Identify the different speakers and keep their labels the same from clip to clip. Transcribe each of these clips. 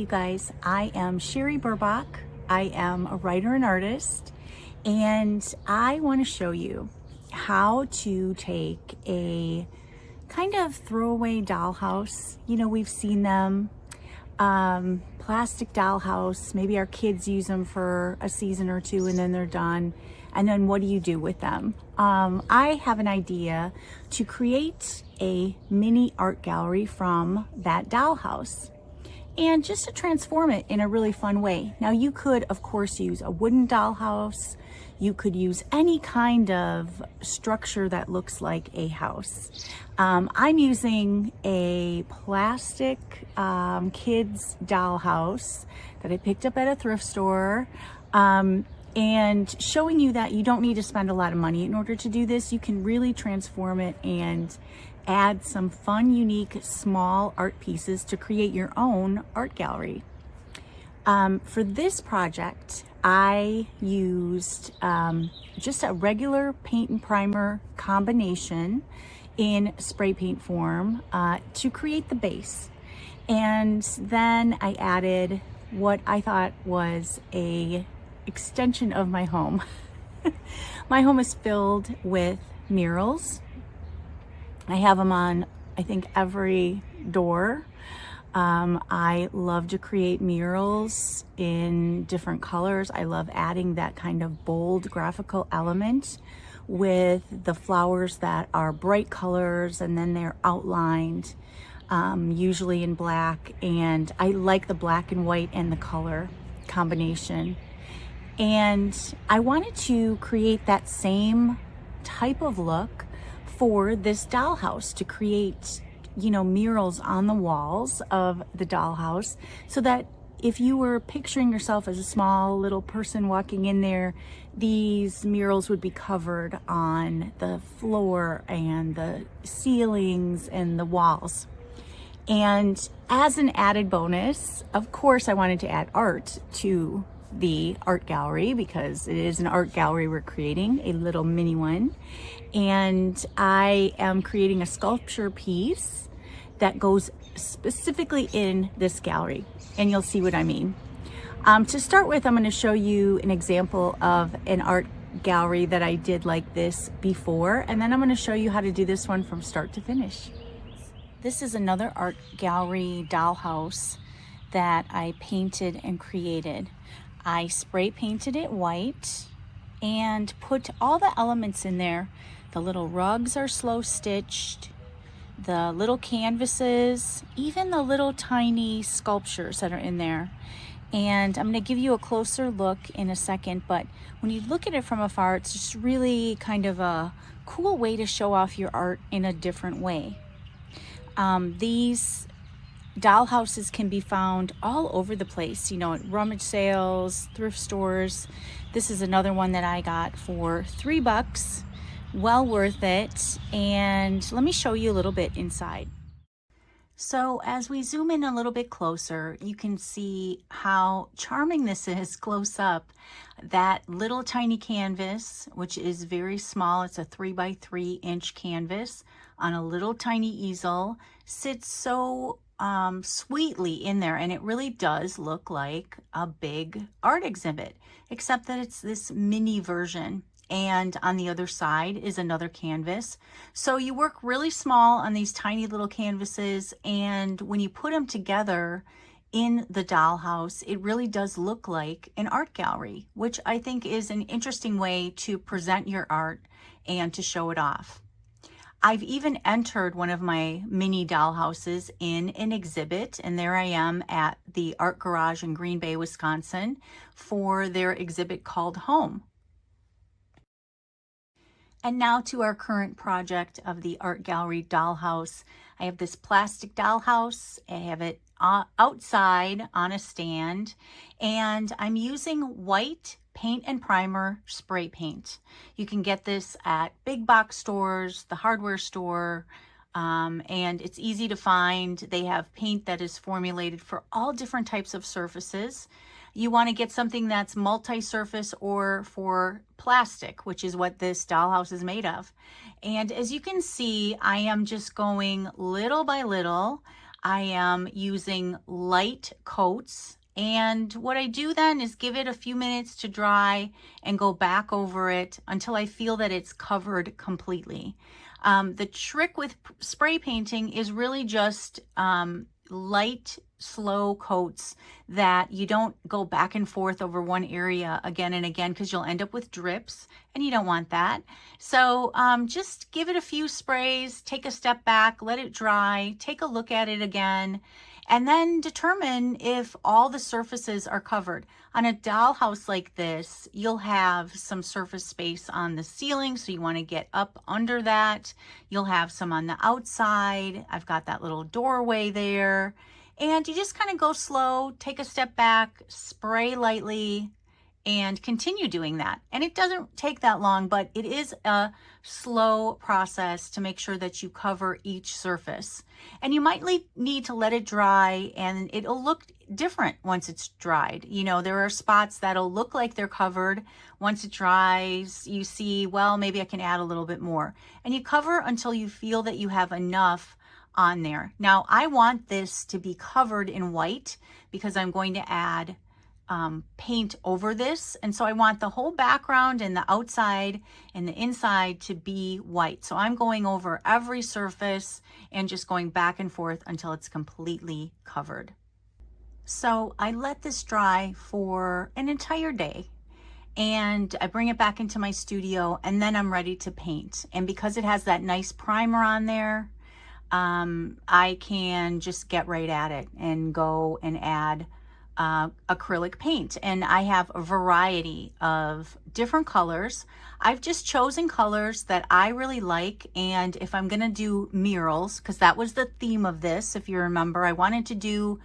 Speaker 1: you guys. I am Cherie Burbach. I am a writer and artist, and I want to show you how to take a kind of throwaway dollhouse. You know, we've seen them, plastic dollhouse. Maybe our kids use them for a season or two and then they're done. And then what do you do with them? I have an idea to create a mini art gallery from that dollhouse, and just to transform it in a really fun way. Now you could, of course, use a wooden dollhouse. You could use any kind of structure that looks like a house. I'm using a plastic kids dollhouse that I picked up at a thrift store, and showing you that you don't need to spend a lot of money in order to do this. You can really transform it and add some fun, unique, small art pieces to create your own art gallery. For this project, I used just a regular paint and primer combination in spray paint form to create the base. And then I added what I thought was a extension of my home. My home is filled with murals. I have them on, I think, every door. I love to create murals in different colors. I love adding that kind of bold graphical element with the flowers that are bright colors and then they're outlined, usually in black. And I like the black and white and the color combination. And I wanted to create that same type of look for this dollhouse, to create, you know, murals on the walls of the dollhouse, so that if you were picturing yourself as a small little person walking in there, these murals would be covered on the floor and the ceilings and the walls. And as an added bonus, of course, I wanted to add art to the art gallery, because it is an art gallery we're creating, a little mini one. And I am creating a sculpture piece that goes specifically in this gallery, and you'll see what I mean. To start with, I'm going to show you an example of an art gallery that I did like this before, and then I'm going to show you how to do this one from start to finish. This is another art gallery dollhouse that I painted and created. I spray painted it white and put all the elements in there. The little rugs are slow stitched, the little canvases, even the little tiny sculptures that are in there. And I'm going to give you a closer look in a second, but when you look at it from afar, it's just really kind of a cool way to show off your art in a different way. These dollhouses can be found all over the place, you know, at rummage sales, thrift stores. This is another one that I got for $3. Well worth it. And let me show you a little bit inside. So as we zoom in a little bit closer, you can see how charming this is close up. That little tiny canvas, which is very small, it's a 3x3 inch canvas on a little tiny easel, sits so sweetly in there, and it really does look like a big art exhibit, except that it's this mini version. And on the other side is another canvas. So you work really small on these tiny little canvases, and when you put them together in the dollhouse, it really does look like an art gallery, which I think is an interesting way to present your art and to show it off. I've even entered one of my mini dollhouses in an exhibit, and there I am at the Art Garage in Green Bay, Wisconsin, for their exhibit called Home. And now to our current project of the art gallery dollhouse. I have this plastic dollhouse. I have it outside on a stand, and I'm using white paint and primer spray paint. You can get this at big box stores, the hardware store, and it's easy to find. They have paint that is formulated for all different types of surfaces. You want to get something that's multi-surface or for plastic, which is what this dollhouse is made of. And as you can see, I am just going little by little. I am using light coats. And what I do then is give it a few minutes to dry and go back over it until I feel that it's covered completely. The trick with spray painting is really just light, slow coats that you don't go back and forth over one area again and again, because you'll end up with drips and you don't want that. So just give it a few sprays, take a step back, let it dry, take a look at it again, and then determine if all the surfaces are covered. On a dollhouse like this, you'll have some surface space on the ceiling, so you want to get up under that. You'll have some on the outside. I've got that little doorway there. And you just kind of go slow, take a step back, spray lightly, and continue doing that. And it doesn't take that long, but it is a slow process to make sure that you cover each surface. And you might need to let it dry, and it'll look different once it's dried. You know, there are spots that'll look like they're covered. Once it dries, you see, well, maybe I can add a little bit more. And you cover until you feel that you have enough on there. Now, I want this to be covered in white because I'm going to add paint over this, and so I want the whole background and the outside and the inside to be white. So I'm going over every surface and just going back and forth until it's completely covered. So I let this dry for an entire day, and I bring it back into my studio, and then I'm ready to paint. And because it has that nice primer on there, I can just get right at it and go and add acrylic paint. And I have a variety of different colors. I've just chosen colors that I really like. And if I'm gonna do murals, because that was the theme of this, if you remember, I wanted to do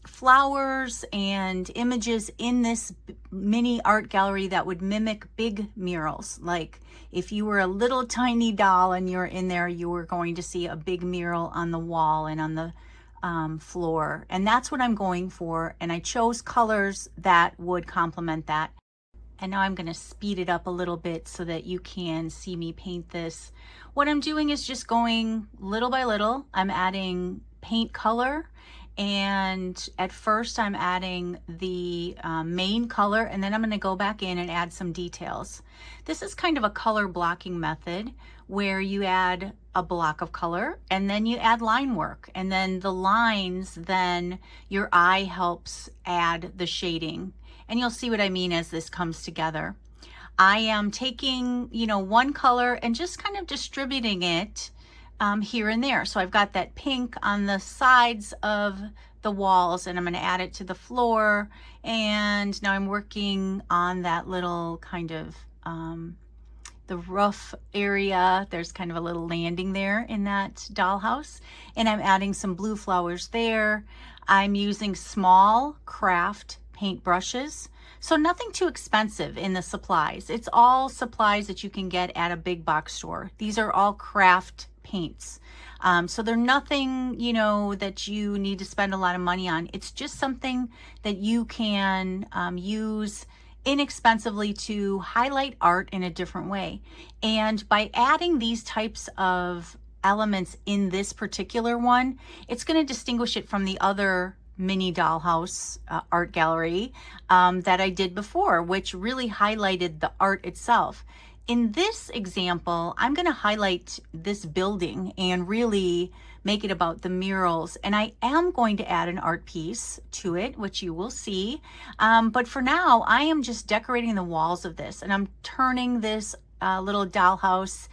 Speaker 1: flowers and images in this mini art gallery that would mimic big murals. Like if you were a little tiny doll and you're in there, you were going to see a big mural on the wall and on the floor. And that's what I'm going for. And I chose colors that would complement that. And now I'm going to speed it up a little bit so that you can see me paint this. What I'm doing is just going little by little. I'm adding paint color, and at first I'm adding the main color, and then I'm going to go back in and add some details. This is kind of a color blocking method where you add a block of color and then you add line work, and then the lines, then your eye helps add the shading. And you'll see what I mean as this comes together. I am taking, you know, one color and just kind of distributing it here and there. So I've got that pink on the sides of the walls, and I'm going to add it to the floor. And now I'm working on that little kind of the roof area. There's kind of a little landing there in that dollhouse, and I'm adding some blue flowers there. I'm using small craft paint brushes, so nothing too expensive in the supplies. It's all supplies that you can get at a big box store. These are all craft paints. So they're nothing, you know, that you need to spend a lot of money on. It's just something that you can use inexpensively to highlight art in a different way. And by adding these types of elements in this particular one, it's going to distinguish it from the other mini dollhouse art gallery that I did before, which really highlighted the art itself. In this example, I'm going to highlight this building and really make it about the murals. And I am going to add an art piece to it, which you will see. But for now, I am just decorating the walls of this, and I'm turning this little dollhouse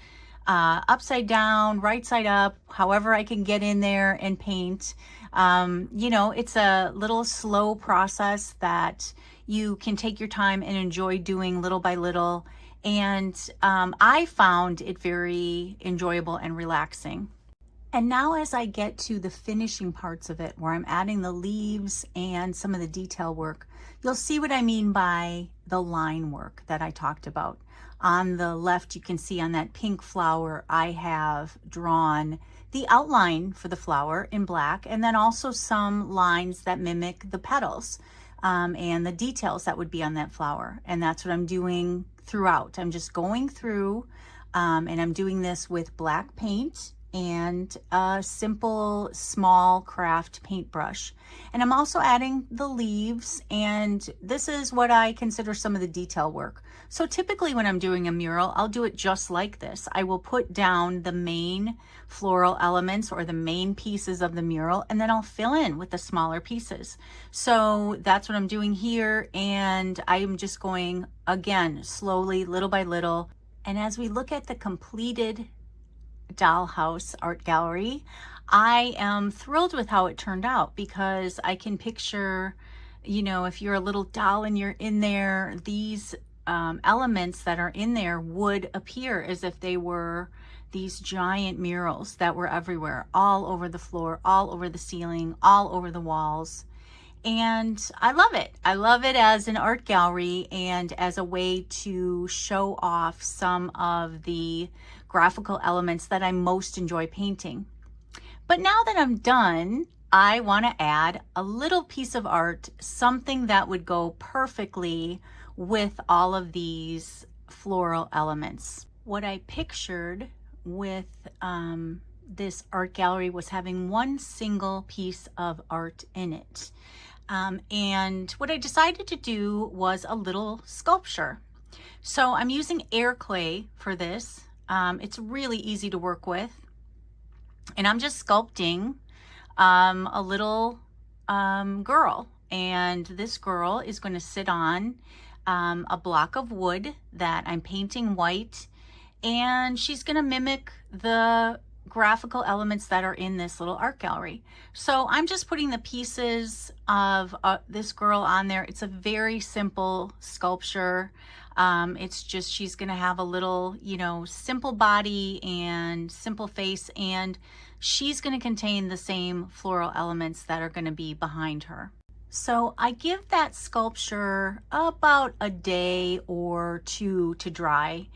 Speaker 1: upside down, right side up, however I can get in there and paint. You know, it's a little slow process that you can take your time and enjoy doing little by little. And I found it very enjoyable and relaxing. And now as I get to the finishing parts of it, where I'm adding the leaves and some of the detail work, you'll see what I mean by the line work that I talked about. On the left, you can see on that pink flower, I have drawn the outline for the flower in black, and then also some lines that mimic the petals and the details that would be on that flower. And that's what I'm doing throughout. I'm just going through and I'm doing this with black paint and a simple small craft paintbrush. And I'm also adding the leaves, and this is what I consider some of the detail work. So typically when I'm doing a mural, I'll do it just like this. I will put down the main floral elements or the main pieces of the mural, and then I'll fill in with the smaller pieces. So that's what I'm doing here, and I'm just going again slowly, little by little. And as we look at the completed Dollhouse art gallery, I am thrilled with how it turned out, because I can picture, you know, if you're a little doll and you're in there, these elements that are in there would appear as if they were these giant murals that were everywhere, all over the floor, all over the ceiling, all over the walls. And I love it. I love it as an art gallery and as a way to show off some of the graphical elements that I most enjoy painting. But now that I'm done, I want to add a little piece of art, something that would go perfectly with all of these floral elements. What I pictured with this art gallery was having one single piece of art in it. And what I decided to do was a little sculpture. So I'm using air clay for this. It's really easy to work with. And I'm just sculpting a little girl. And this girl is going to sit on a block of wood that I'm painting white. And she's going to mimic the graphical elements that are in this little art gallery. So I'm just putting the pieces of this girl on there. It's a very simple sculpture. It's just, she's going to have a little, you know, simple body and simple face, and she's going to contain the same floral elements that are going to be behind her. So I give that sculpture about a day or two to dry.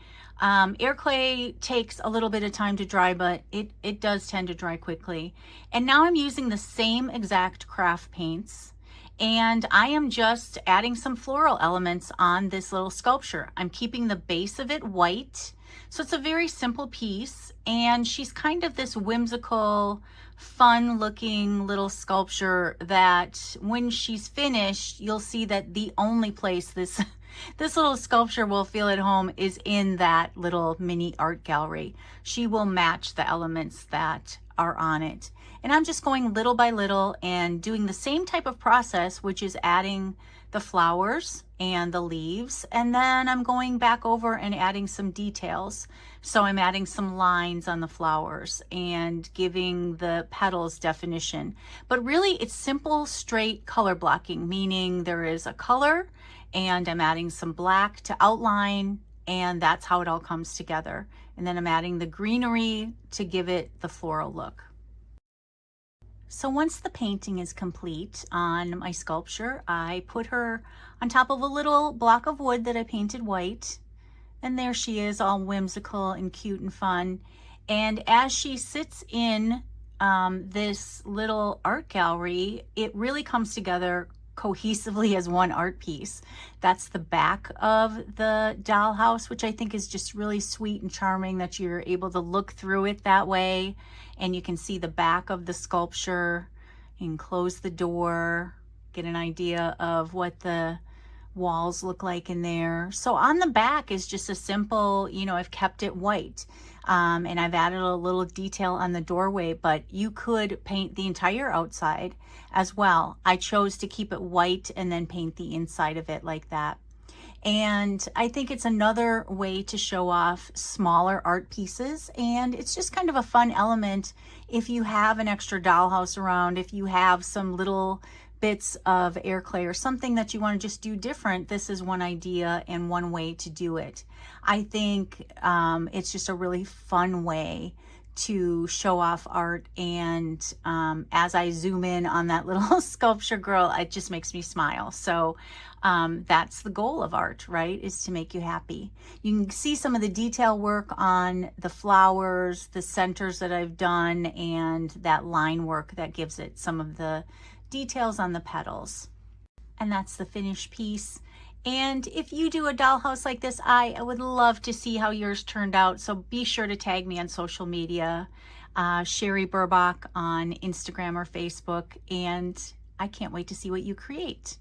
Speaker 1: Air clay takes a little bit of time to dry, but it does tend to dry quickly. And now I'm using the same exact craft paints, and I am just adding some floral elements on this little sculpture. I'm keeping the base of it white. So it's a very simple piece, and she's kind of this whimsical, fun looking little sculpture that when she's finished, you'll see that the only place this little sculpture will feel at home is in that little mini art gallery. She will match the elements that are on it. And I'm just going little by little and doing the same type of process, which is adding the flowers and the leaves. And then I'm going back over and adding some details. So I'm adding some lines on the flowers and giving the petals definition. But really it's simple, straight color blocking, meaning there is a color and I'm adding some black to outline, and that's how it all comes together. And then I'm adding the greenery to give it the floral look. So once the painting is complete on my sculpture, I put her on top of a little block of wood that I painted white. And there she is, all whimsical and cute and fun. And as she sits in this little art gallery, it really comes together cohesively as one art piece. That's the back of the dollhouse, which I think is just really sweet and charming that you're able to look through it that way, and you can see the back of the sculpture. You can close the door, get an idea of what the walls look like in there. So on the back is just a simple, you know, I've kept it white. And I've added a little detail on the doorway, but you could paint the entire outside as well. I chose to keep it white and then paint the inside of it like that. And I think it's another way to show off smaller art pieces, and it's just kind of a fun element if you have an extra dollhouse around, if you have some little bits of air clay or something that you want to just do different. This is one idea and one way to do it. I think it's just a really fun way to show off art, and as I zoom in on that little sculpture girl, it just makes me smile. So that's the goal of art, right, is to make you happy. You can see some of the detail work on the flowers, the centers that I've done, and that line work that gives it some of the details on the petals. And that's the finished piece. And if you do a dollhouse like this, I would love to see how yours turned out. So be sure to tag me on social media. Cherie Burbach on Instagram or Facebook, and I can't wait to see what you create.